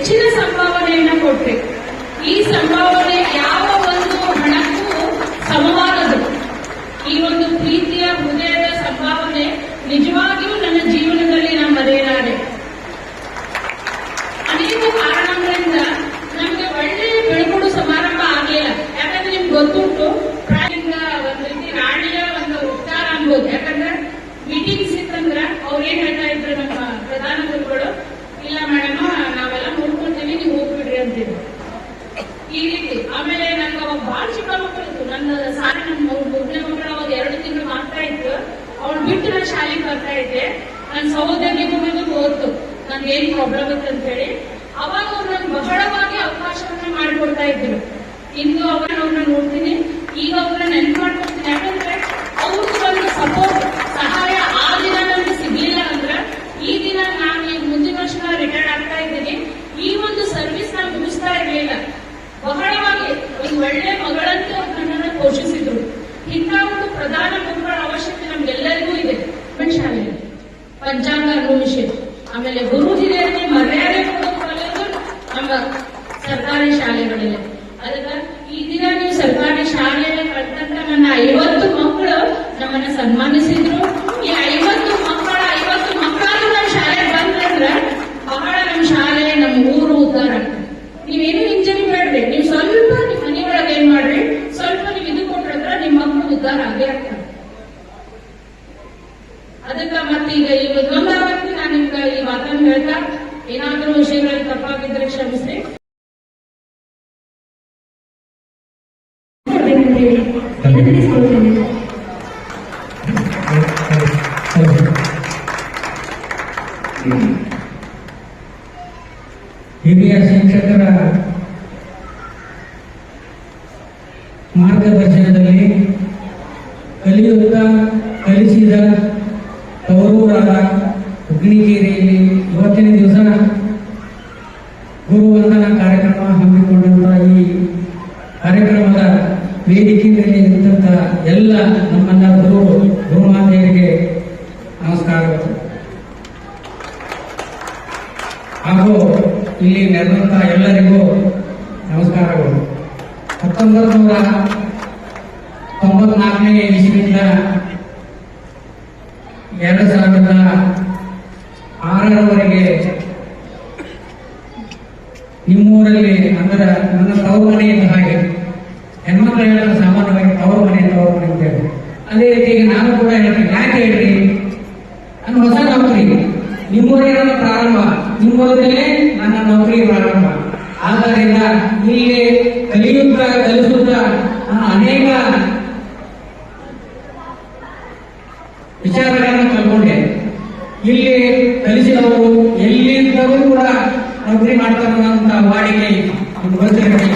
ಹೆಚ್ಚಿನ ಸಂಭಾವನೆಯನ್ನು ಕೊಟ್ಟೆ. ಈ ಸಂಭಾವನೆ ಯಾವ ಒಂದು ಹಣಕ್ಕೂ ಸಮವಾಗದು. ಈ ಒಂದು ಪ್ರೀತಿಯ ಹೃದಯದ ಸಂಭಾವನೆ ನಿಜವಾಗಿಯೂ ನನ್ನ ಜೀವನದಲ್ಲಿ ನಾನು ಮರೆಯಲಾರೆ. ಅನೇಕ ಕಾರಣಗಳಿಂದ ನಮ್ಗೆ ಒಳ್ಳೆಯ ಬೆಳಗುಡು ಸಮಾರಂಭ ಆಗಲಿಲ್ಲ. ಯಾಕಂದ್ರೆ ನಿಮ್ಗೆ ಗೊತ್ತುಂಟು, ಒಂದು ರೀತಿ ರಾಣಿಯ ಒಂದು ಉಪಚಾರ ಅನ್ಬೋದು. ಯಾಕಂದ್ರೆ ಮೀಟಿಂಗ್ಸ್ ಇತ್ತಂದ್ರ ಅವ್ರು ಏನ್ ಹೇಳ್ತಾ ಇದ್ರು ನಮ್ಮ ಪ್ರಧಾನ ಗುರುಗಳು, ಇಲ್ಲ ಮೇಡಮ್ ನಾವೆಲ್ಲ ನೋಡ್ಕೊಳ್ತೀವಿ, ನೀವು ಹೋಗ್ಬಿಡ್ರಿ ಅಂತಿದ್ರು ಈ ರೀತಿ. ಆಮೇಲೆ ನಂಗೆ ಅವಾಗ ಬಹಳ ಚಿಕ್ಕ ಮಕ್ಕಳು, ನನ್ನ ಸಾರಿ ನಮ್ಮ ಒಬ್ಬನೇ ಮಕ್ಕಳು ಅವಾಗ 2 ತಿಂಗಳು ಮಾತ್ರ ಇತ್ತು. ಅವ್ಳು ಬಿಟ್ಟು ನಾನು ಶಾಲೆಗೆ ಬರ್ತಾ ಇದ್ದೆ. ನನ್ನ ಸಹೋದರಿಗೂ ಓದ್ತು ನನ್ಗೆ ಏನ್ ಪ್ರಾಬ್ಲಮ್ ಇತ್ತು ಅಂತ ಹೇಳಿ. ಅವಾಗ ಅವ್ರು ನನ್ಗೆ ಬಹಳವಾಗಿ ಅವಕಾಶವನ್ನ ಮಾಡಿಕೊಡ್ತಾ ಇದ್ರು. ಇಂದು ಅವ್ರನ್ನ ನೋಡ್ತೀನಿ, ಈಗ ಅವ್ರನ್ನ ನೆನಪು ಮಾಡ್ಕೊಡ್ತೀನಿ. ಯಾಕಂದ್ರೆ ಅವ್ರದ್ದು ಒಂದು ಸಪೋರ್ಟ್ ಸಹಾಯ ಆ ದಿನ ನನ್ಗೆ ಸಿಗ್ಲಿಲ್ಲ ಅಂದ್ರೆ ಈ ದಿನ ನಾನು ಈಗ ಮುಂದಿನ ವರ್ಷ ರಿಟೈರ್ಡ್ ಆಗ್ತಾ ಇದ್ದೀನಿ. ಈ ಒಂದು ಸರ್ವಿಸ್ ನಾನು ಮುಗಿಸ್ತಾ ಇರ್ಲಿಲ್ಲ. ಬಹಳವಾಗಿ ಒಂದು ಒಳ್ಳೆ ಮಗಳಂತೆ ಅವ್ರು ನನ್ನನ್ನು ಪೋಷಿಸಿದ್ರು. ಇಂಥ ಒಂದು ಪ್ರಧಾನ ಗುರುಗಳ ಅವಶ್ಯಕತೆ ನಮ್ಗೆಲ್ಲರಿಗೂ ಇದೆ. ಶಾಲೆಯಲ್ಲಿ ಪಂಚಾಂಗ ವಿಷಯ, ಆಮೇಲೆ ಗುರು ಹಿರಿಯರಿಗೆ ಮರ್ಯಾದೆ ಕೊಡೋದು ನಮ್ಮ ಸರ್ಕಾರಿ ಶಾಲೆಗಳಿಲ್ಲ. ಅದಕ್ಕೆ ಈ ದಿನ ನೀವು ಸರ್ಕಾರಿ ಶಾಲೆಯಲ್ಲಿ ಕಲ್ತಂತ ನನ್ನ 50 ಮಕ್ಕಳು ನಮ್ಮನ್ನ ಸನ್ಮಾನಿಸಿದ್ರು. ಈ 50 ಮಕ್ಕಳು ನಮ್ಮ ಶಾಲೆಗೆ ಬಂದ್ರೆ ಬಹಳ ನಮ್ಮ ಶಾಲೆ, ನಮ್ಮ ಊರು ಉದ್ಧಾರ ಆಗ್ತದೆ. ನೀವೇನು ಹಿಂಜರಿ ಬೇಡ್ರಿ, ನೀವು ಸ್ವಲ್ಪ ನಿಮ್ಮ ಮನೆಯೊಳಗೆ ಏನ್ ಮಾಡ್ರಿ, ಸ್ವಲ್ಪ ನೀವು ಇದು ಕೊಟ್ರಂದ್ರ ನಿಮ್ಮ ಮಕ್ಕಳು ಉದ್ಧಾರ ಆಗೇ ಆಗ್ತದೆ. ಅದಕ್ಕೆ ಮತ್ತೀಗ ಈ ಒಂದಾವತ್ತಿ ನಾನು ನಿಮ್ಗೆ ಈ ಮಾತನ್ನು ಹೇಳ್ತಾ, ಏನಾದರೂ ವಿಷಯಗಳಲ್ಲಿ ತಪ್ಪಾಗಿದ್ರೆ ಕ್ಷಮಿಸ್ರಿ. ಹಿರಿಯ ಶಿಕ್ಷಕರ ಮಾರ್ಗದರ್ಶನದಲ್ಲಿ ಕಲಿಯುತ್ತಾ ಕಲಿಸಿದ ತವರೂರಾದ ಹುಗ್ನಿಕೇರಿಯಲ್ಲಿ ಇವತ್ತಿನ ದಿವಸ ಗುರುವಂದನಾ ಕಾರ್ಯಕ್ರಮ ಹಮ್ಮಿಕೊಂಡಂತ ಈ ಕಾರ್ಯಕ್ರಮದ ವೇದಿಕೆಯಲ್ಲಿ ನಿಂತ ಎಲ್ಲ ನಮ್ಮನ್ನ ಗುರುಮಾತೆಯರಿಗೆ ನಮಸ್ಕಾರಗಳು. ಹಾಗೂ ಇಲ್ಲಿ ನೆರೆದಂತ ಎಲ್ಲರಿಗೂ ನಮಸ್ಕಾರಗಳು. 1994ನೇ ಇಸ್ವಿಯಿಂದ 2006ರವರೆಗೆ ನಿಮ್ಮೂರಲ್ಲಿ ಅಂದ್ರೆ ನನ್ನ ತವರು ಮನೆ ಇದ್ದ ಹಾಗೆ, ಹೆಣ್ಮಕ್ಳು ಹೇಳಿದ್ರೆ ಸಾಮಾನ್ಯವಾಗಿ ತವರು ಮನೆ ಅಂತ ಹೇಳಿ, ಅದೇ ರೀತಿ ಈಗ ನಾನು ಕೂಡ ಹೇಳ್ತೀನಿ. ಯಾಕೆ ಹೇಳ್ರಿ, ನನ್ನ ಹೊಸ ನೌಕರಿ ನಿಮ್ಮೂರಿನ ಪ್ರಾರಂಭ, ನಿಮ್ಮೂರಲ್ಲೇ ನನ್ನ ನೌಕರಿ ಪ್ರಾರಂಭ. ಆದ್ದರಿಂದ ಇಲ್ಲಿ ಕಲಿಯುತ್ತಾ ಕಲಿಸುತ್ತಾ ನಾನು ಅನೇಕ ವಿಚಾರಗಳನ್ನು ಕಲ್ಕೊಂಡೆ. ಇಲ್ಲಿ ಕಲಿಸಿದವರು ಎಲ್ಲಿದ್ದರೂ ಕೂಡ ನೌಕರಿ ಮಾಡ್ತಾರಂತ ವಾಡಿಕೆ ಗೊತ್ತಿರಲಿ.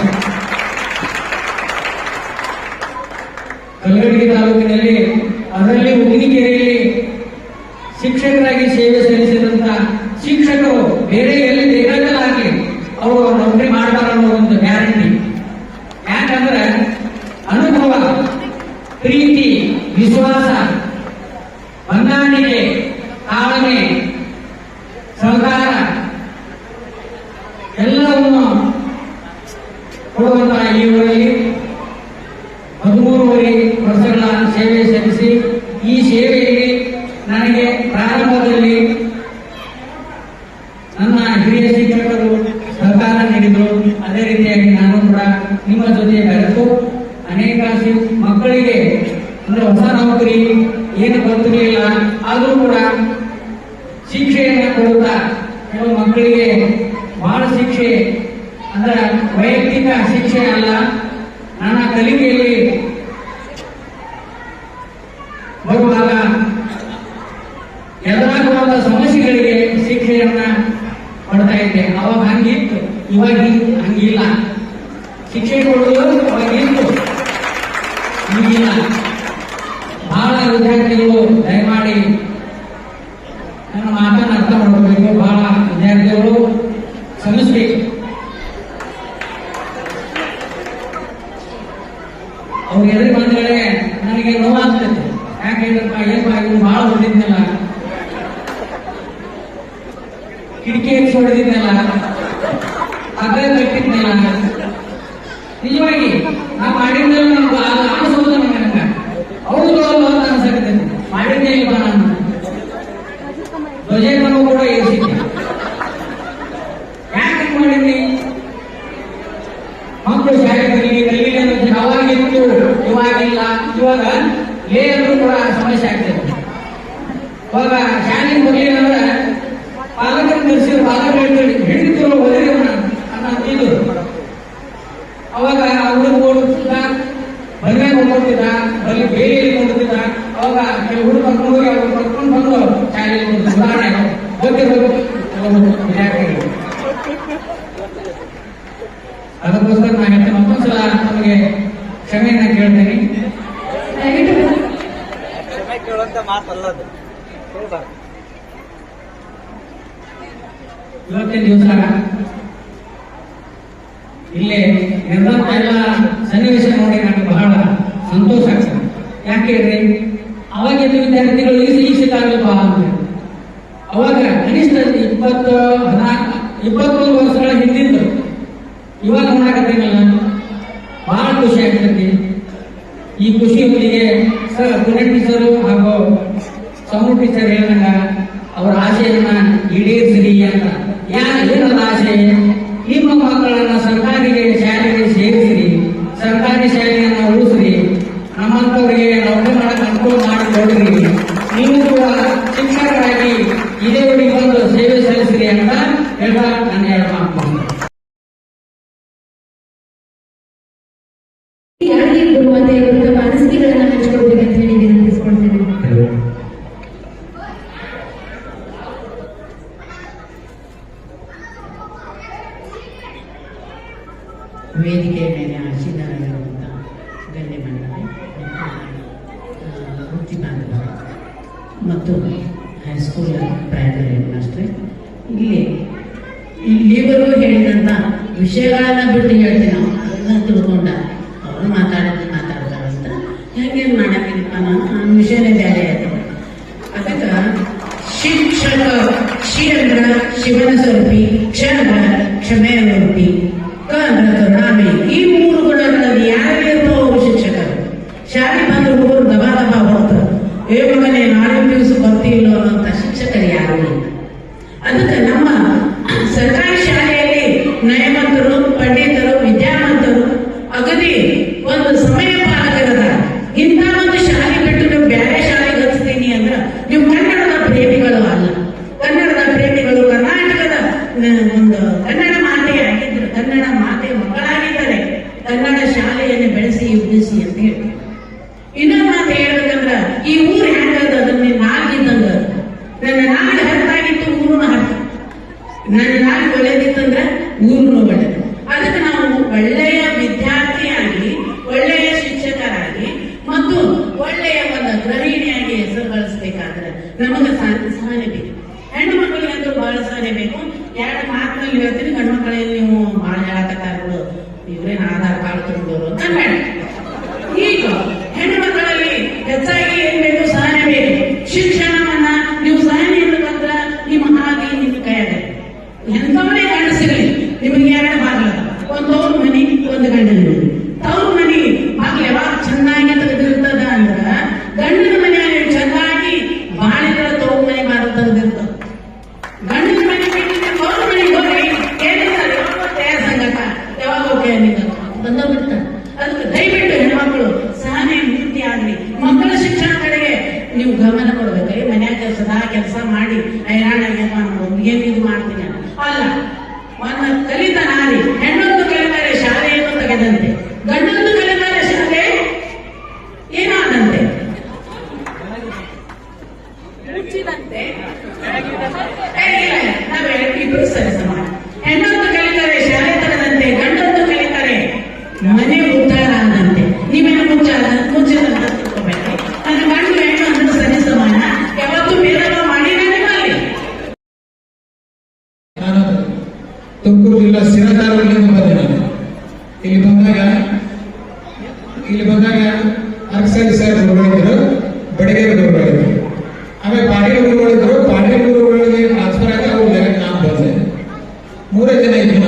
ಕಲಘಟಗಿ ತಾಲೂಕಿನಲ್ಲಿ, ಅದರಲ್ಲಿ ಹುಗ್ನಿಕೇರಿಯಲ್ಲಿ ಶಿಕ್ಷಕರಾಗಿ ಸೇವೆ ಸಲ್ಲಿಸಿದಂತ ಶಿಕ್ಷಕರು ಬೇರೆ ಎಲ್ಲಿ ಬೇಕಾಗಲಾಗಲಿ ಅವರು ನೌಕರಿ ಮಾಡ್ತಾರೆ ಅನ್ನೋ ಒಂದು ಗ್ಯಾರಂಟಿ. ಯಾಕಂದ್ರೆ ಅನುಭವ, ಪ್ರೀತಿ, ವಿಶ್ವಾಸ, ಹೊಂದಾಣಿಕೆ, ತಾಳ್ಮೆ, ಸಹಕಾರ ಎಲ್ಲವನ್ನು ಕೊಡುವಂತಹ ಈ ಊರಲ್ಲಿ 13 ವರ್ಷಗಳ ಸೇವೆ ಸಲ್ಲಿಸಿ, ಈ ಸೇವೆಯಲ್ಲಿ ನನಗೆ ಪ್ರಾರಂಭದಲ್ಲಿ ನನ್ನ ಹಿರಿಯ ಶಿಕ್ಷಕರು ಸಹಕಾರ ನೀಡಿದರು. ಅದೇ ರೀತಿಯಾಗಿ ನಾನು ಕೂಡ ನಿಮ್ಮ ಜೊತೆ ಬೆರೆತು ಅನೇಕ ಮಕ್ಕಳಿಗೆ ಅಂದ್ರೆ ಹೊಸ ನೌಕರಿ ಏನು ಗೊತ್ತಿರಲಿಲ್ಲ, ಆದರೂ ಕೂಡ ಶಿಕ್ಷೆಯನ್ನು ಕೊಡುತ್ತಾ ಕೆಲವು ಮಕ್ಕಳಿಗೆ ಬಹಳ ಶಿಕ್ಷೆ ಅಂದ್ರೆ ವೈಯಕ್ತಿಕ ಶಿಕ್ಷೆ ಅಲ್ಲ, ನನ್ನ ಕಲಿಕೆಯಲ್ಲಿ ಬರುವಾಗ ಎದುರಾಗುವ ಸಮಸ್ಯೆಗಳಿಗೆ ಶಿಕ್ಷೆಯನ್ನ ಕೊಡ್ತಾ ಇದ್ದೆ. ಅವಾಗ ಹಂಗಿತ್ತು, ಇವಾಗ ಹಂಗಿಲ್ಲ. ಶಿಕ್ಷೆ ಕೊಡುವುದು ಅವಾಗಿತ್ತು, ಈಗಿಲ್ಲ. ಬಹಳ ವಿದ್ಯಾರ್ಥಿಗಳು ದಯಮಾಡಿ ನನ್ನ ಮಾತನ್ನು ಅರ್ಥ ಮಾಡಬೇಕು. ಬಹಳ ವಿದ್ಯಾರ್ಥಿಗಳು ಶ್ರಮಿಸಬೇಕು. ಅವ್ರು ಎದುರು ಬಂದರೆ ನನಗೆ ನೋವಾಗ್ತದೆ. ಯಾಕೆಂದ್ರಪ್ಪ ಏನು ಬಹಳ ಹೊಡೆದಿದ್ನಲ್ಲ, ಕಿಟಕಿ ಹೊಡೆದಿದ್ನಲ್ಲ, ಅದ ಕಟ್ಟಿದ್ನಲ್ಲ ನಿಜವಾಗಿ ನಾ ಮಾಡಿದ್ಮೇಲೆ ನಮ್ಗೆ ಅನಿಸೋದು ನನಗೆ ಹೌದು ಅಲ್ಲ ಅಂತ ಅನ್ಸಕತ್ತೆ. ಮಾಡಿದ್ದೇ ಇಲ್ಲ ನಾನು ಧ್ವಜವನ್ನು ಕೂಡ ಏರಿಸಿದ್ದೆ. ಯಾಕೆ ಮಾಡಿದ್ನಿ? ಮಕ್ಕಳು ಶಾಲೆ ಕಲಿಗೆ ಅವಾಗಿತ್ತು, ಇವಾಗಿಲ್ಲ. ಇವಾಗ ಏನಾದ್ರೂ ಕೂಡ ಸಮಸ್ಯೆ ಆಗ್ತದೆ. ಇವಾಗ ಶಾಲೆಗೆ ಬರಲಿಲ್ಲ ಅಂದ್ರೆ ಪಾಲಕರು ಕಲಿಸಿದ್ರು, ಪಾಲಕರು ಹಿಡಿದ್ರು ಹೋದ್ರೆ ಅಂತಿದ್ರು. ಅವಾಗ ಹುಡುಗ ಓಡುತ್ತಿದ್ದ, ಮದುವೆ ಹೋಗ್ತಿದ್ದ, ಬರೀ ಬೇರೆಯಲ್ಲಿ ನೋಡುತ್ತಿದ್ದ. ಅವಾಗ ಕೆಲವು ಹುಡುಗ ಕರ್ಕೊಂಡು ಹೋಗಿ ಅವ್ರು ಕರ್ಕೊಂಡು ಬಂದು ಶಾಲೆಯಲ್ಲಿ ಉದಾಹರಣೆ ಗೊತ್ತಿರಬೇಕು ವಿದ್ಯಾರ್ಥಿಗಳು. ಅದಕ್ಕೋಸ್ಕರ ನಾನು ಹೇಳ್ತೇನೆ, ಮತ್ತೊಂದ್ಸಲ ನಮಗೆ ಕ್ಷಮೆಯನ್ನ ಕೇಳ್ತೇನೆ. ಕೇಳುವಂತ ಮಾತಲ್ಲದು. ಇವತ್ತಿನ ದಿವಸ ಇಲ್ಲೇ ನಿರ್ದಂತ ಎಲ್ಲ ಸನ್ನಿವೇಶ ನೋಡಿ ನನಗೆ ಬಹಳ ಸಂತೋಷ ಆಗ್ತದೆ. ಯಾಕೆ ಹೇಳ್ರಿ, ಅವಾಗಿದ್ದ ವಿದ್ಯಾರ್ಥಿಗಳು ಈ ಸಿಕ್ಕಾಗಲ್ಪ ಅಂತ. ಅವಾಗ ಕನಿಷ್ಠ 21 ವರ್ಷಗಳ ಹಿಂದಿಂದು ಇವಾಗ ನೋಡಕತ್ತೀನಲ್ಲ, ಬಹಳ ಖುಷಿ ಆಗ್ತೈತಿ. ಈ ಖುಷಿಯೊಂದಿಗೆ ಸರ್ ಪುನರ್ ಟೀಚರು ಹಾಗೂ ಸಮೂಹ ಟೀಚರ್ ಹೇಳಿದಾಗ ಅವರ ಆಶೆಯನ್ನ ಈಡೇರಿಸಿರಿ ಅಂತ. ಏನದ ಆಶೆ? ನಿಮ್ಮ ಮಕ್ಕಳನ್ನ ಸರ್ಕಾರಿ ಶಾಲೆಗೆ ಸೇರಿಸಿರಿ, ಸರ್ಕಾರಿ ಶಾಲೆಯನ್ನ ಉಳಿಸ್ರಿ, ನಮ್ಮಂತವರಿಗೆ ನೌಕರಿ ಮಾಡಕ್ಕೆ ಅನುಕೂಲ ಮಾಡಿಕೊಡ್ರಿ, ನೀವು ಕೂಡ ಶಿಕ್ಷಕರಾಗಿ ಇದೇ ಊರಿಗೆ ಬಂದು ಸೇವೆ ಸಲ್ಲಿಸ್ರಿ ಅಂತ ಹೇಳ್ತಾ ನಾನು ಹೇಳ್ತೀನಿ. ಯಾರಿಗೆ ಗುರುವಾದ ತಮ್ಮ ಅನಿಸಿಕೆಗಳನ್ನ ಹಂಚಿಕೊಳ್ಬೇಕಂತ ಹೇಳಿ ವಿನಂತಿಸಿಕೊಳ್ತೇನೆ. ವೇದಿಕೆಯ ಮೇಲೆ ಆಶೀರ್ವಾದವಿರುವಂಥ ಗಣ್ಯಮಾನ್ಯರೇ, ವೃತ್ತಿ ಬಾಂಧವರು ಮತ್ತು ಹೈಸ್ಕೂಲ್ ಪ್ರೈಮರಿ ಹೆಡ್ ಮಾಸ್ಟರ್, ಇಲ್ಲಿವರೆಗೂ ಹೇಳಿದಂಥ ವಿಷಯಗಳನ್ನ ಬಿಟ್ಟು ಹೇಳ್ತೀನಿ. ನಾವು ಅದನ್ನ ತಿಳ್ಕೊಂಡ ಅವರು ಮಾತಾಡ್ತಾರಂತ ಹೆಂಗೇನು ಮಾಡಬೇಕಪ್ಪ, ನಾನು ವಿಷಯನೇ ಬೇರೆ ಆಯ್ತು. ಅದಕ್ಕೆ ಶಿಕ್ಷಕ ಶಿ ಅಂದ್ರ ಶಿವನ ಸ್ವರೂಪಿ, ಕ್ಷ ಅಂದ್ರ ಕ್ಷಮೆಯ ಸ್ವರೂಪಿ, ಕ ಅಂದ್ರ ಕರುಣಾಮಿ. ಈ 3 ಗುಣಗಳಲ್ಲಿ ಯಾರಿಗಿರ್ತೋ ಅವರು ಶಿಕ್ಷಕರು. ಶಾಲೆ ಬಂದು ಹುಡುಗರು ದಬಾ ದಬಾ ಹೊಡ್ತಾರೆ, ಮಗನೇ ನಾಳಿನ ದಿವಸ ಬರ್ತಿಲ್ಲೋ ಅನ್ನೋಂಥ ಶಿಕ್ಷಕರು ಯಾರು ಇಲ್ಲ. ಅದಕ್ಕೆ ನಮ್ಮ ಸರ್ಕಾರಿ ಶಾಲೆಯಲ್ಲಿ ನಯವಂತರು, ಪಂಡಿತರು, ವಿದ್ಯಾವಂತರು, ಅಗದಿ ಒಂದು ಸಮಯ ಪಾಲಕರದ ಇಂಥ ಒಂದು ಶಾಲೆ ಬಿಟ್ಟು ನೀವು ಬೇರೆ ಶಾಲೆಗೆ ಹಚ್ತೀನಿ ಅಂದ್ರೆ ನೀವು ಕನ್ನಡದ ಪ್ರೇಮಿಗಳು ಅಲ್ಲ. ಕನ್ನಡದ ಪ್ರೇಮಿಗಳು ಕರ್ನಾಟಕದ ಒಂದು ಕನ್ನಡ ಮಾತೆ ಆಗಿದ್ರು, ಕನ್ನಡ ಮಾತೆ ಮಕ್ಕಳಾಗಿದ್ದಾರೆ. ಕನ್ನಡ ಶಾಲೆಯನ್ನು ಬೆಳೆಸಿ ಉಳಿಸಿ ಅಂತ ಹೇಳಿ ಇನ್ನೊಂದು ಮಾತು ಹೇಳ್ಬೇಕಂದ್ರ, ಈ ಊರು ಹೆಂಗದ ಅದನ್ನ ನಾಗಿದ್ದಂಗ, ನನ್ನ ನಾಡು ಹರ್ತಾಗಿತ್ತು, ಊರುನು ಹರ್ತ. ನನ್ನ ನಾಡು ಒಳ್ಳೇದಿತ್ತಂದ್ರ ಊರುನು ಒಳ್ಳೇದು. ಅದಕ್ಕೆ ನಾವು ಒಳ್ಳೆಯ ವಿದ್ಯಾರ್ಥಿಯಾಗಿ, ಒಳ್ಳೆಯ ಶಿಕ್ಷಕರಾಗಿ ಮತ್ತು ಒಳ್ಳೆಯ ಒಂದು ಗೃಹಿಣಿಯಾಗಿ ಹೆಸರು ಬಳಸಬೇಕಾದ್ರೆ ನಮಗೆ ಸಹನೆ ಬೇಕು. ಹೆಣ್ಣು ಮಕ್ಕಳಿಗಂತೂ ಬಹಳ ಸಹನೆ ಬೇಕು. 2 ಮಾತಿನಲ್ಲಿ ಹೇಳ್ತೀನಿ, ಗಂಡು ಮಕ್ಕಳಲ್ಲಿ ನೀವು ಬಹಳ ಹೇಳಕತ್ತಾರಗಳು, ಇವ್ರೇನು ಆಧಾರ್ ಕಾರ್ಡ್ ತಗೊಂಡವರು ಅಂತ ಬೇಡ. ಈಗ ಹೆಣ್ಣು ಮಕ್ಕಳಲ್ಲಿ ಹೆಚ್ಚಾಗಿ ಏನ್ ಬೇಕು? ಸಹನೆ ಬೇಕು. ಶಿಕ್ಷಣವನ್ನ ನೀವು ಸಹನೆ ಇರ್ಬೇಕಂದ್ರ ನಿಮ್ಮ ಹಾಗೆ ನಿಮ್ಮ ಕೈಯಾಗ ಎಂತವನೇ ಗಂಡ ಸಿಗಲಿ, ನಿಮಗೆ 2 ಬಾಗಿಲ, ಒಂದು ತವ್ರ ಮನಿ, ಒಂದು ಗಂಡನ ಮನಿ. ತವ್ರ ಮನಿ ಬಾಗಿಲು ಯಾವಾಗ ಚೆನ್ನಾಗಿ ತೆಗೆದಿರ್ತದ ಅಂದ್ರ ಗಂಡನ ಮನೆಯಲ್ಲಿ ಚೆನ್ನಾಗಿ ಬಾಳಿದ್ರ ತವ್ರ ಮನೆ ಬಾಗಿಲು ತೆಗೆದಿರ್ತದ. ಗಂಡನ ಮನೆ ಬಿಟ್ಟು ತವ್ರ ಮನೆಗೆ ಹೋಗಿ ಏನಿರ್ತಾರೆ, ಯಾವಾಗ ಸಂಗತ, ಯಾವಾಗ ಹೋಗಿ ಬಂದ ಬಿಡ್ತಾರೆ. ಅದಕ್ಕೆ ದಯವಿಟ್ಟು ಹೆಣ್ಮಕ್ಳು ಸಹನೆ ಮೂರ್ತಿ ಆಗ್ಲಿ, ಮಕ್ಕಳ ಶಿಕ್ಷಣ ಕಡೆಗೆ ನೀವು ಗಮನ ಕೊಡ್ಬೇಕು. ಮನ್ಯಾಗ ಸದಾ ಕೆಲಸ ಮಾಡಿ ಹೈರಾಣಾಗಿ ಏನ್ ಇದು ಮಾಡ್ತೀನಿ ಅಲ್ಲ. ಒಂದು ಕಲಿತ ನಾರಿ, ಹೆಣ್ಣೊಂದು ಕಲಿತಾರೆ ಶಾಲೆಯನ್ನು ತೆಗೆದಂತೆ, ಗಂಡೊಂದು ಕಲಿತಾರೆ ಶಾಲೆ ಏನಾದಂತೆ, ಮುಚ್ಚಿದಂತೆ. ನಾವು ಇಬ್ರು ಸರಿ ಸಮಾನ. ಹೆಣ್ಣೊಂದು ಕಲಿತಾರೆ ಶಾಲೆ ತೆಗೆದಂತೆ, ಗಂಡೊಂದು ಕಲಿತಾರೆ ಮನೆ ಉದ್ಧಾರ ಆದಂತೆ. ನೀವೇನು ಮುಚ್ಚದಂತ ತಿಳ್ಕೋಬೇಕು. ನನ್ನ ಗಂಡು ಹೆಣ್ಣು ಅಂದ್ರೆ ಸರಿ ಸಮಾನ, ಯಾವತ್ತೂ ಭೇದಭಾವ ಮಾಡಿ ನನಗಲ್ಲಿ. ನಾನು ತುಮಕೂರು ಜಿಲ್ಲಾ ಸಿರದಾರದಿಂದ ಬಂದಿದ್ದೇನೆ. ಇಲ್ಲಿ ಬಂದಾಗ ಅರ್ಸರಿ ಸರ್ ಗುರುಗಳಿದ್ರು, ಬಡಗೇರಿ ಗುರುಗಳಿದ್ರು, ಆಮೇಲೆ ಪಾಟೀಲ್ ಗುರುಗಳಿದ್ರು. ಪಾಟೀಲ್ ಗುರುಗಳಿಗೆ ಟ್ರಾನ್ಸ್ಫರ್ ಆಗಿ ಅವ್ರ ಜಾಗಕ್ಕೆ ನಾನು ಬಂದೆ. 3 ಜನ ಇದ್ರು.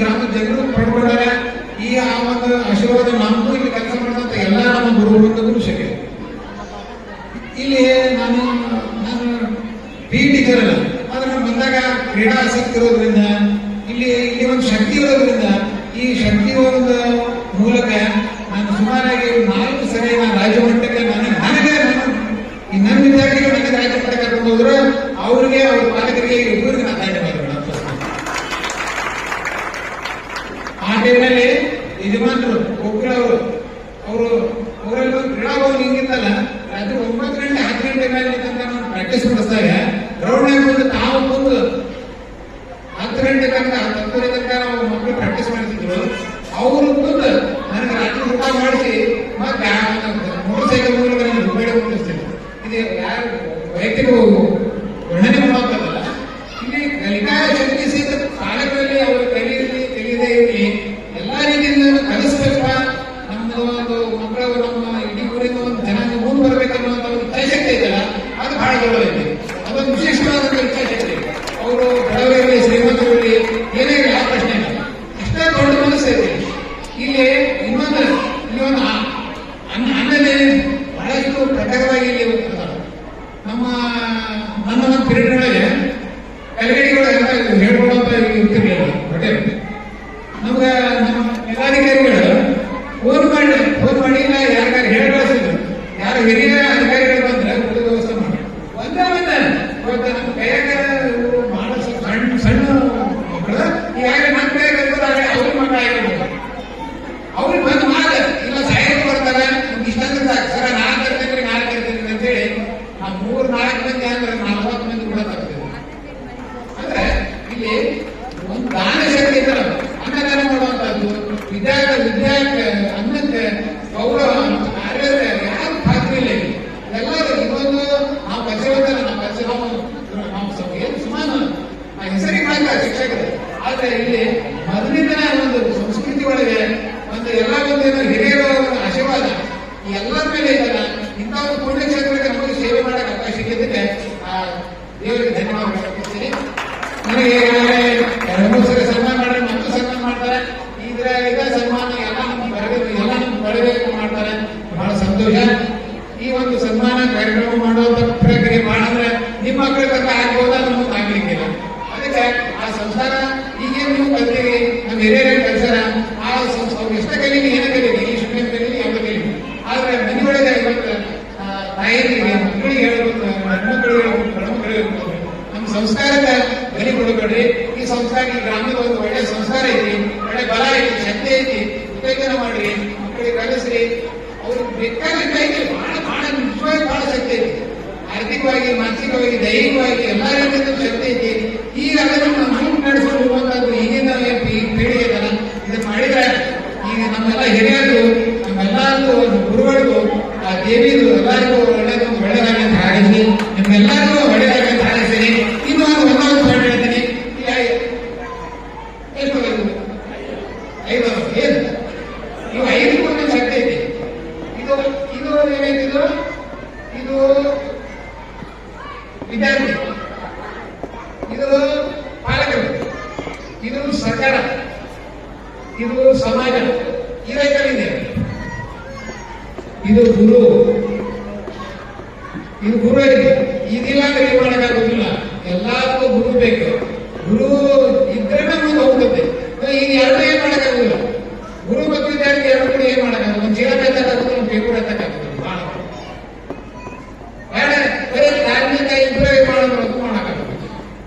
ಗ್ರಾಮದ ಜನರು ಪಡ್ಕೊಂಡಾರ. ಈ ಆ ಒಂದು ಆಶೀರ್ವಾದ ನಮಗೂ ಇಲ್ಲಿ ಕೆಲಸ ಮಾಡಿದಂತ ಎಲ್ಲ ನಮ್ಮ ಗುರುಗಳಿಗೂ ಸಿಕ್ಕಿದೆ. ಇಲ್ಲಿ ನಾನು ಪಿ ಟೀಚರ್ ಅಲ್ಲ, ಆದ್ರೆ ನಾನು ಬಂದಾಗ ಕ್ರೀಡಾ ಆಸಕ್ತಿ ಇರೋದ್ರಿಂದ ಇಲ್ಲಿ ಒಂದು ಶಕ್ತಿ ಇರೋದ್ರಿಂದ ಈ ಶಕ್ತಿ ಒಂದು ಮೂಲಕ ನಾನು ಸುಮಾರಾಗಿ 4 ಸರಿ ನಾನು ರಾಜ್ಯ ಮಟ್ಟಕ್ಕೆ ಈ ನನ್ನ ವಿದ್ಯಾರ್ಥಿಗಳು ನನಗೆ ರಾಜ್ಯ ಮಟ್ಟಕ್ಕೆ ಕರ್ಕೊಂಡು ಹೋದ್ರು. ಅವ್ರಿಗೆ ಅವ್ರ ಪಾಲಕರಿಗೆ ಇಬ್ಬರಿಗೆ ನಾನು ಧನ್ಯವಾದಗಳು. ಆ ಟೈಮ್ನಲ್ಲಿ ಯಜಮಾನರು ಒಬ್ಬರು ಅವರು ಅವರೆಲ್ಲ ಕ್ರೀಡಾಭವನ ಹಿಂಗಿತ್ತಲ್ಲ, ರಾತ್ರಿ 9 ಗಂಟೆ 10 ಗಂಟೆ ಮೇಲೆ ತನಕ ನಾವು ಪ್ರಾಕ್ಟೀಸ್ ಮಾಡಿಸಿದಾಗ ಗ್ರೌಂಡ್ನಾಗ ಬಂದು ತಾವು ಬಂದು 10 ಗಂಟೆ ತನಕ 10 ತನಕ ನಾವು ಮಕ್ಕಳು ಪ್ರಾಕ್ಟೀಸ್ ಮಾಡ್ತಿದ್ರು. ಅವರು ಬಂದು ನನಗೆ ರಾತ್ರಿ ಊಟ ಮಾಡಿಸಿ ಮತ್ತೆ ಮೋಟರ್ ಸೈಕಲ್ ಮೂಲಕ ನನಗೆ ದುಡ್ಡು ಮುಟ್ಟಿಸ್ತಿದ್ರು. ಇದು ಯಾರು ವೈಯಕ್ತಿಕ ವರ್ಣನೆ ಮಾಡೋಕ್ಕಲ್ಲ. ಇಲ್ಲಿ ಕಲಿಕಾ ಶಕ್ತಿ ಸಹಿತ ಪಾಲಕರಲ್ಲಿ ಅವರು ಕಲಿಯದೇ ಇರಲಿ, ಎಲ್ಲಾ ರೀತಿಯಿಂದ ಕಲಿಸ್ಬೇಕ. ನಮ್ದು ಒಂದು ಮಕ್ಕಳು ನಮ್ಮ ಇಡೀ ಊರಿನ ಒಂದು ಜನಾಂಗ ಮುಂದೆ ಬರಬೇಕನ್ನುವಂತ ಒಂದು ಇಚ್ಛಾಶಕ್ತಿ ಇದೆಯಲ್ಲ, ಅದು ಬಹಳ ದೊಡ್ಡದೈತಿ. ಅದೊಂದು ವಿಶೇಷವಾದಂತ ಇಚ್ಛಾಶಕ್ತಿ. ಅವರು ಬಡವರಲ್ಲಿ ಶ್ರೀಮಂತರಲ್ಲಿ ಏನೇ ಯಾವ ಪ್ರಶ್ನೆ ಇಲ್ಲ, ಅಷ್ಟೇ ದೊಡ್ಡ ಮನಸ್ಸು ಐತಿ. ಇಲ್ಲಿ ಇನ್ನೊಂದು ಆಮೇಲೆ ಬಹಳಷ್ಟು ಪ್ರಕಾರವಾಗಿ ಇಲ್ಲಿ ನನ್ನ ಒಂದು ಪಿರಿಯಡ್ನೊಳಗೆ ಕಲಿಗಡಿಗಳು ಎಲ್ಲ ಹೇಳ್ಕೊಳ್ಳುವಂತ ಇರ್ತಿರ್ಲಿಲ್ಲ. ಹೊಟ್ಟೆ ನಮ್ಗೆ ನಮ್ಮ ಮೇಲಾಧಿಕಾರಿಗಳು ಫೋನ್ ಮಾಡಿ ಯಾರಿಗಾರು ಹೇಳಿ ಕಳಿಸಿದ್ರು. ಯಾರು ಹಿರಿಯ ಅಧಿಕಾರಿಗಳು ಬಂದ್ರೆ ಊಟದ ವ್ಯವಸ್ಥೆ ಮಾಡಿ ಒಂದೇ ಇವತ್ತು ನಮ್ಮ ಕೈಯಾಗ ಬಹಳ ಸಣ್ಣ ಮಕ್ಕಳು ಈಗಾಗಲೇ ನನ್ನ ಕೈಯಾಗ ಅವ್ರಿಗೆ ಮಕ್ಕಳು ಆಗಿರ್ಬೋದು. ಅವ್ರಿಗೆ ಬಂದು ಮಾಡ ಇಲ್ಲ ಸಾಯಕ್ಕೆ ಬರ್ತಾರೆ, ಇಷ್ಟಂದ್ರೆ ಸರ ನಾಲ್ಕು ತರ್ತೀನಿ ಅಂತೇಳಿ ನಾವು 3-4 ಮಂದಿ ಅಂದ್ರೆ 40 ಮಂದಿ ಕೂಡ ತರ್ತೀವಿ. ಅಂದ್ರೆ ಇಲ್ಲಿ ಒಂದು ದಾನ ಶಕ್ತಿ ಇದ್ದಾರೆ. ಅನ್ನದಾನ ಮಾಡುವಂತದ್ದು ಅನ್ನಕ್ಕೆ ಗೌರವ ಯಾರು ಖಾತ್ರಿ ಇಲ್ಲ. ಎಲ್ಲರೂ ಇದೊಂದು ನಾವು ಕಲಿಸೋದಲ್ಲ, ನಾವು ಏನು ಸುಮಾರು ಹೆಸರಿಗೆ ಮಾತ್ರ ಶಿಕ್ಷಕರು. ಆದ್ರೆ ಇಲ್ಲಿ ಮೊದಲಿಂದ ಒಂದು ಸಂಸ್ಕೃತಿ ಒಳಗೆ ಒಂದು ಎಲ್ಲ ಒಂದು ಹಿರಿಯರ ಆಶೀರ್ವಾದ ಈ ಎಲ್ಲರ ಮೇಲೆ ಇದಲ್ಲ. ಇಂಥ ಒಂದು ಪುಣ್ಯಕ್ಷೇತ್ರಕ್ಕೆ ನಮಗೆ ಸೇವೆ ಮಾಡಕ್ಕೆ ಅವಕಾಶ ಸಿಕ್ಕಿದ್ದಕ್ಕೆ ದೇವರಿಗೆ ಧನ್ಯವಾದ ಹೇಳ್ತೀನಿ. ನನಗೆ 2-3 ಸರಿ ಸನ್ಮಾನ ಮಾಡಿದ್ರೆ ಮತ್ತು ಸನ್ಮಾನ ಮಾಡ್ತಾರೆ. ಇದೇ ಸನ್ಮಾನ ಎಲ್ಲ ನಮ್ಮ ಬರಬೇಕು ಮಾಡ್ತಾರೆ. ಬಹಳ ಸಂತೋಷ. ಈ ಒಂದು ಸನ್ಮಾನ ಕಾರ್ಯಕ್ರಮ ಮಾಡುವಂತ ಪ್ರಕ್ರಿಯೆ ಮಾಡಿದ್ರೆ ನಿಮ್ಮ ಮಕ್ಕಳ ತನಕ ಆಗ್ಬೋದ ನಮಗೆ ಆಗ್ಲಿಕ್ಕಿಲ್ಲ. ಅದಕ್ಕೆ ಆ ಸಂಸಾರ ಈಗೇನು ನೀವು ಕಲ್ತೀವಿ, ನಮ್ಮ ಹಿರಿಯರ ಕಲ್ಸಾರ ಅವ್ರು ಎಷ್ಟ ಕಲೀಲಿ, ಏನ ಕಲೀಲಿ, ಈ ಶಿಕ್ಷಣ ಕಲೀಲಿ, ಯಾವ ಕಲೀಲಿ. ಆದ್ರೆ ಮನೆಯೊಳಗೆ ಇವತ್ತು ತಾಯಿಗೆ ಮಕ್ಕಳಿಗೆ ಹೇಳ್ಬೇಕು, ಹೆಣ್ಮಕ್ಳಿಗೆ ಹೇಳ್ಬೇಕು, ಗಂಡ್ಮಕ್ಳಿಗೆ ಹೇಳ್ಬೇಕು, ನಮ್ಮ ಸಂಸ್ಕಾರಕ್ಕೆ ಬಲಿ ಕೊಡಬೇಡ್ರಿ. ಈ ಸಂಸ್ಕಾರ ಈ ಗ್ರಾಮದ ಒಂದು ಒಳ್ಳೆ ಸಂಸ್ಕಾರ ಐತಿ, ಒಳ್ಳೆ ಬಲ ಐತಿ, ಶಕ್ತಿ ಐತಿ. ಉಪಯೋಗ ಮಾಡ್ರಿ, ಮಕ್ಕಳಿಗೆ ಕಲಿಸ್ರಿ. ಅವ್ರಿಗೆ ಬೇಕಾಗಿದ್ದ ಐತಿ, ಬಹಳ ನಿಜವಾಗಿ ಬಹಳ ಶಕ್ತಿ ಐತಿ. ಆರ್ಥಿಕವಾಗಿ, ಮಾನಸಿಕವಾಗಿ, ದೈಹಿಕವಾಗಿ ಎಲ್ಲಾ ರೀತಿಯ ಶಕ್ತಿ ಐತಿ. ಈಗ ಅದನ್ನು ಮುಂದೆ ನಡೆಸ್ಕೊಂಡು ಹೋಗುವಂತದ್ದು ಈಗಿನ ಪೀಳಿಗೆ ಇದಲ್ಲ. ಇದನ್ನ ಮಾಡಿದ್ರೆ ಈಗ ನಮ್ಮೆಲ್ಲ ಹಿರಿಯರು, ನಮ್ಮೆಲ್ಲರಿಗೂ ಗುರುಗಳಿಗೂ, ಆ ದೇವಿದು ಎಲ್ಲರಿಗೂ ಒಳ್ಳೆದಾಗಿ ಅಂತ ಹಾರಿಸಿ, ನಿಮ್ಮೆಲ್ಲರಿಗೂ ಒಳ್ಳೆದಾಗಿ ಅಂತ ಹಾರಿಸ್ತೀನಿ. ಇನ್ನು ಒಂದು ಪಾಯಿಂಟ್ ಹೇಳ್ತೀನಿ. ಎಷ್ಟು 5 ಏನು ಇವು 5 ಒಂದು ಶಕ್ತಿ ಐತಿ. ಇದು ಏನೈತಿದು, ಇದು ವಿದ್ಯಾರ್ಥಿ, ಇದು ಪಾಲಕರು, ಇದು ಸರ್ಕಾರ, ಇದು ಸಮಾಜ, ಈ ರೈತರಿದೆ. ಇದು ಗುರು ಐತಿ. ಇದಿಲ್ಲ ಅಂದ್ರೆ ಏನ್ ಮಾಡಕ್ಕಾಗೋದಿಲ್ಲ. ಎಲ್ಲಾರ್ಗೂ ಗುರು ಬೇಕು. ಗುರು ಇದ್ರೆ ಮುಂದೆ ಹೋಗ್ತದೆ. ಈಗ 2 ಏನ್ ಮಾಡಕ್ಕಾಗೋದಿಲ್ಲ. ಗುರು ಮತ್ತು ವಿದ್ಯಾರ್ಥಿ 2 ಕೂಡ ಏನ್ ಮಾಡಕ್ಕಾಗೋದು. ಒಂದು ಚೀಲ ಎತ್ತಕ್ಕಾಗೋದು, ಒಂದು ಪೇಪರ್ ಎತ್ತಕ್ಕಾಗೋದು. ಬರೀ ಧಾರ್ಮಿಕ ಇಂಪ್ರೂವ್ ಮಾಡೋದು ಮಾಡಕ್ಕಾಗೋದು.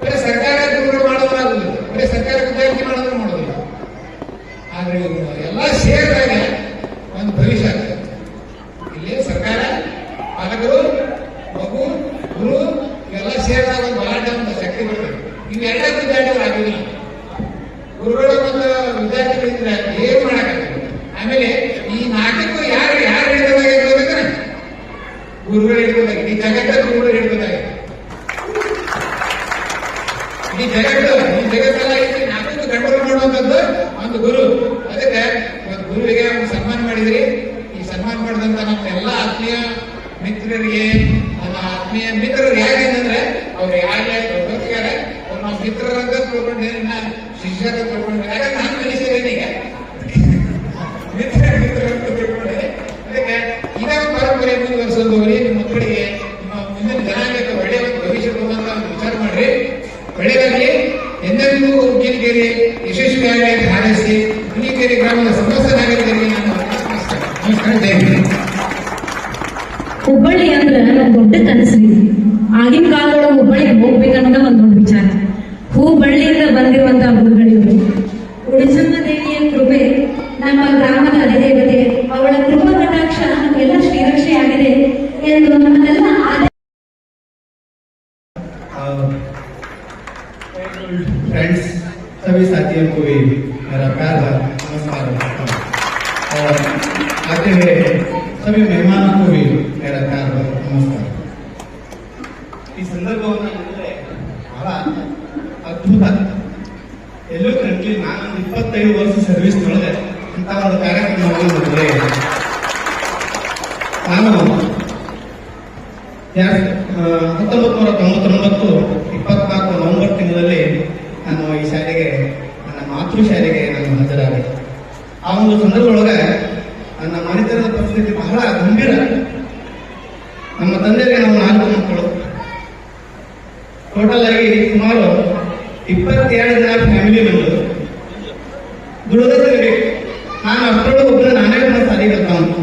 ಬರೀ ಸರ್ಕಾರ ಗುರುಗಳು ಮಾಡೋದಾಗುದಿಲ್ಲ, ಬರೀ ಸರ್ಕಾರ ವಿದ್ಯಾರ್ಥಿ ಮಾಡೋದಿಲ್ಲ. ಆದ್ರೆ ಎಲ್ಲ ಸೇರಿದಾಗ ಒಂದು ಭವಿಷ್ಯ ಆಗ್ತದೆ. ಇಲ್ಲಿ ಸರ್ಕಾರ, ಪಾಲಕರು, ಮಗು, ಗುರು ಇವೆಲ್ಲ ಸೇರಿದಾಗ ಒಂದು ಬಲಾಢ್ಯ ಒಂದು ಶಕ್ತಿ ಬರ್ತದೆ. ಇವೆರಡೇ ವಿದ್ಯಾರ್ಥಿಗಳು ಆಗೋದಿಲ್ಲ. ಗುರುಗಳು ಮತ್ತು ವಿದ್ಯಾರ್ಥಿಗಳಿದ್ರೆ ಏನು ಮಾಡಕ್ಕಾಗ್ತದೆ. ಆಮೇಲೆ ಈ 4ಕ್ಕೂ ಯಾರು ಹಿಡಿದಾಗಿರ್ಬೇಕಂದ್ರೆ ಗುರುಗಳು ಹಿಡಿದಾಗಿ, ಈ ಜಗತ್ತ ಗುರುಗಳು ಹಿಡಿದಾಗಿ, ಈ ಜಗತ್ತೆಲ್ಲ 4ಕ್ಕೂ ಕಂಟ್ರೋಲ್ ಮಾಡುವಂತದ್ದು ಒಂದು ಗುರು. ಅದಕ್ಕೆ ಗುರುವಿಗೆ ಒಂದು ಸನ್ಮಾನ ಮಾಡಿದ್ರಿ. ಈ ಸನ್ಮಾನ ಮಾಡಿದಂತ ನಮ್ಮ ಎಲ್ಲ ಆತ್ಮೀಯ ಮಿತ್ರರಿಗೆ, ನನ್ನ ಆತ್ಮೀಯ ಮಿತ್ರರು ಯಾಕಂದ್ರೆ ಅವ್ರು ಯಾರೇ ದೊಡ್ಡೋತಿಗಾರೆ, ಅವ್ರು ನಾವು ಮಿತ್ರರಂತ ತಿಳ್ಕೊಂಡ್ರೆ, ಶಿಷ್ಯರ ತಿಳ್ಕೊಂಡ್ರೆ, ಯಾಕಂದ್ರೆ और आते हुए सभी मेहमानों को भी मेरा प्यार और नमस्कार। ಈ ಸಂದರ್ಭವನ್ನು ನೋಡಿದ್ರೆ ಬಹಳ ಅದ್ಭುತ. ಎಲ್ಲೂ ಕಂಡ್ಲಿ ನಾನೊಂದು 25 ವರ್ಷ ಸರ್ವಿಸ್ ನೋಡಿದೆ ಅಂತ ಒಂದು ಕಾರ್ಯಕ್ರಮವನ್ನು ನೋಡಿದ್ರೆ ನಾನು 1999 24 ನವೆಂಬರ್ ತಿಂಗಳಲ್ಲಿ ನಾನು ಈ ಶಾಲೆಗೆ ನನ್ನ ಮಾತೃ ಶಾಲೆಗೆ ನಾನು ಹಾಜರಾದೆ. ಆ ಒಂದು ಸಂದರ್ಭದೊಳಗೆ ನನ್ನ ಮನೆತನದ ಪರಿಸ್ಥಿತಿ ಬಹಳ ಗಂಭೀರ. ನಮ್ಮ ತಂದೆಗೆ ನಾವು 4 ಮಕ್ಕಳು, ಟೋಟಲ್ ಆಗಿ ಸುಮಾರು 22 ಜನ ಫ್ಯಾಮಿಲಿ ಮೆಂಬರ್. ದುಡಿದ್ರೆ ನಾನು ಅಷ್ಟರೊಳಗೆ ಒಬ್ಬರು ನಾನೇ ನನ್ನ ಸಾಲಿಗೆ ಕಲ್ತಾನು.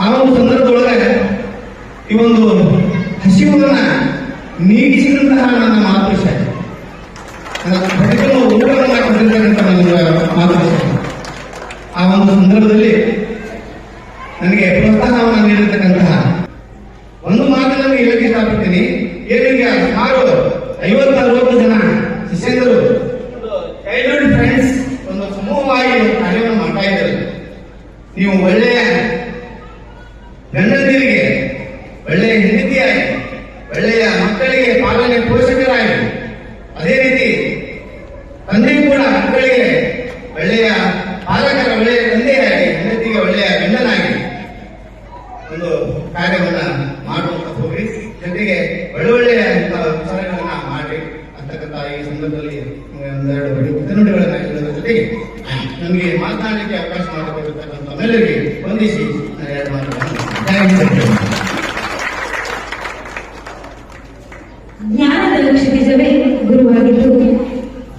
ಆ ಒಂದು ಸಂದರ್ಭದೊಳಗೆ ಈ ಒಂದು ಹಸಿವನ್ನ ನೀಗಿಸಿದಂತಹ ನನ್ನ ಮಾತೃಶಾಲೆ, ನನ್ನ ಬದುಕನ್ನು ಊಟವನ್ನು ಮಾಡಿದಂತ ನನ್ನ ಮಾತೃಶಾಲೆ. ಆ ಒಂದು ಸಂದರ್ಭದಲ್ಲಿ ನನಗೆ ಪ್ರೋತ್ಸಾಹವನ್ನು ನೀಡಿರ್ತಕ್ಕಂತಹ ಒಂದು ಮಾತನ್ನು ಹೇಳಕ್ಕೆ ಇಷ್ಟಪಡ್ತೀನಿ. ಏನೀಗ ಸುಮಾರು 50-60 ಜನ ಶಿಷ್ಯಂದರು ಚೈಲ್ಡ್ಹುಡ್ ಫ್ರೆಂಡ್ಸ್ ಒಂದು ಸಮೂಹವಾಗಿ ಕಾರ್ಯವನ್ನು ಮಾಡ್ತಾ ಇದ್ದಾರೆ. ನೀವು ಒಳ್ಳೆಯ ಗಂಡಂದಿರಿಗೆ, ಒಳ್ಳೆಯ ಹೆಂಡತಿಯಾಗಿ, ಒಳ್ಳೆಯ ಮಕ್ಕಳಿಗೆ ಪಾಲನೆ ಪೋಷಕರಾಗಿ, ಅದೇ ರೀತಿ ತಂದೆಯೂ ಕೂಡ ಮಕ್ಕಳಿಗೆ ಒಳ್ಳೆಯ ಪಾಲಕರ ಒಳ್ಳೆಯ ತಂದೆಯಾಗಿ, ಹೆಂಡತಿಗೆ ಒಳ್ಳೆಯ ಗಂಡನಾಗಿ ಒಂದು ಕಾರ್ಯವನ್ನ ಮಾಡುವಂತ ಹೋಗ್ರಿ. ಜೊತೆಗೆ ಒಳ್ಳೊಳ್ಳೆಯ ವಿಚಾರಗಳನ್ನ ಮಾಡಿ ಅಂತಕ್ಕಂಥ ಈ ಸಂದರ್ಭದಲ್ಲಿ ಒಂದೆರಡು ನುಡಿಗಳನ್ನ ಹೇಳೋದ್ರ ಜೊತೆಗೆ ನಮಗೆ ಮಾತನಾಡಲಿಕ್ಕೆ ಅವಕಾಶ ಮಾಡಿಕೊಟ್ಟಿರ್ತಕ್ಕಂಥ ಎಲ್ಲರಿಗೆ ವಂದಿಸಿ ನಾನು 2 ಮಾತುಗಳನ್ನು ಜ್ಞಾನದ ಕ್ಷಿತಿಜವೇ ಗುರುವಾಗಿದ್ದು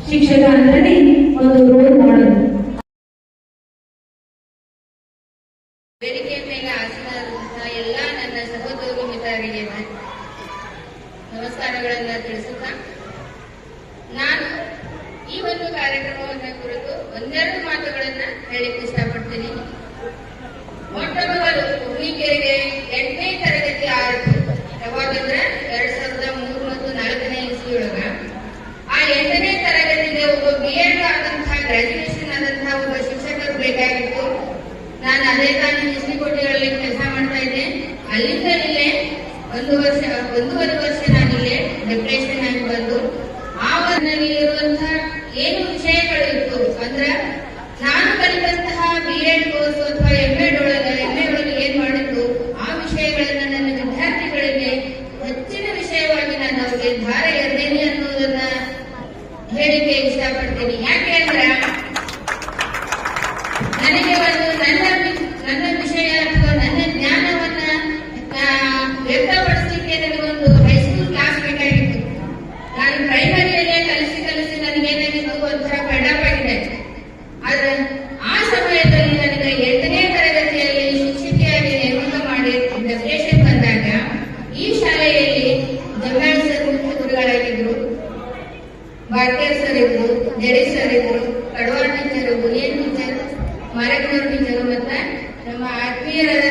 ಶಿಕ್ಷಕ ಅಂದ್ರೆ ಒಂದು ರೋಲ್ ಮಾಡಲ್. ವೇದಿಕೆ ಮೇಲೆ ಆಸೀನರಾದಂತಹ ಎಲ್ಲ ನನ್ನ ಸಹೋದ್ಯೋಗಿ ಮಿತ್ರರಿಗೆ ನಮಸ್ಕಾರಗಳನ್ನ ತಿಳಿಸುತ್ತಾ, ನಾನು ಈ ಒಂದು ಕಾರ್ಯಕ್ರಮವನ್ನು ಕುರಿತು ಒಂದೆರಡು ಮಾತುಗಳನ್ನ ಹೇಳಿಕ್ಕೆ ಇಷ್ಟಪಡ್ತೀನಿ. ಮೊಟ್ಟ ಮೊದಲು ಹುಲಿಕೆರೆಗೆ 8ನೇ ತರಗತಿ ಆಯಿತು. ಯಾವಾಗಂದ್ರೆ 2003 ಮತ್ತು 4ನೇ ಇಸ್ವಿಯೊಳಗ ಆ 8ನೇ ತರಗತಿಗೆ ಒಬ್ಬ BEd ಆದಂತಹ, ಗ್ರಾಜುಯೇಷನ್ ಆದಂತಹ ಒಬ್ಬ ಶಿಕ್ಷಕರು ಬೇಕಾಗಿತ್ತು. ನಾನು ಅದೇ ತಾನೇ ಹಿಸ್ಲಿಕೋಟೆಗಳಲ್ಲಿ ಕೆಲಸ ಮಾಡ್ತಾ ಇದ್ದೆ. ಅಲ್ಲಿಂದ ಇಲ್ಲೇ 1.5 ವರ್ಷ ನಾನಿಲ್ಲೇ ಡೆಪ್ರೆಷನ್ ಆಗಿ ಬಂದು ಆ ನಲ್ಲಿ ಇರುವಂತಹ ಏನು ವಿಷಯಗಳಿತ್ತು ಅಂದ್ರೆ, ನಾನು ಕಲಿತಂತಹ BEd ಕೋರ್ಸ್ ಅಥವಾ MA ಒಳಗೆ ಏನ್ ಮಾಡಿತ್ತು ಆ ವಿಷಯಗಳನ್ನ ನನ್ನ ವಿದ್ಯಾರ್ಥಿಗಳಿಗೆ ಹೆಚ್ಚಿನ ವಿಷಯವಾಗಿ ನಾನು ಅವರಿಗೆ ಧಾರೆ ಎದ್ದೇನೆ ಅನ್ನೋದನ್ನ ಹೇಳಿಕೆ ಇಷ್ಟಪಡ್ತೀನಿ. ಯಾಕೆ ಅಂದ್ರೆ ನನಗೆ ಒಂದು ನನ್ನ ವಿಷಯ ಅಥವಾ ನನ್ನ ಜ್ಞಾನವನ್ನ ವ್ಯಕ್ತಪಡಿಸಲಿಕ್ಕೆ ನನಗೊಂದು ಹೈಸ್ಕೂಲ್ ಕ್ಲಾಸ್ ಬೇಕಾಗಿತ್ತು. ನಾನು ಪ್ರೈಮರಿಯಲ್ಲೇ ಕಲಿಸಿ ನನಗೇನಾಗಿತ್ತು ಒಂಥರ ಪೆಡಾಪಾಗಿದೆ. ಆದ್ರೆ ಆ ಸಮಯದಲ್ಲಿ ನನಗೆ 8ನೇ ತರಗತಿಯಲ್ಲಿ ಶಿಕ್ಷಕಿಯಾಗಿ ನೇಮಕ ಮಾಡಿ ಡೆಪ್ಯುಟೇಷನ್ ಬಂದಾಗ ಈ ಶಾಲೆಯಲ್ಲಿ ಜಂಗಾಳಿ ಸರ್ ಮುಖ್ಯ ಗುರುಗಳಾಗಿದ್ರು, ಬಾರ್ಕೇರ್ ಸರ್ ಇದ್ರು, ಜಡಿ ಸರ್ ಇದ್ರು, ಕಡವಾಡ್ ಟೀಚರ್, ಬುಲಿಯನ್ ಟೀಚರ್, ಮಾರಕನೂರ್ ಟೀಚರ್, ಮತ್ತೆ ನಮ್ಮ ಆತ್ಮೀಯರಾದ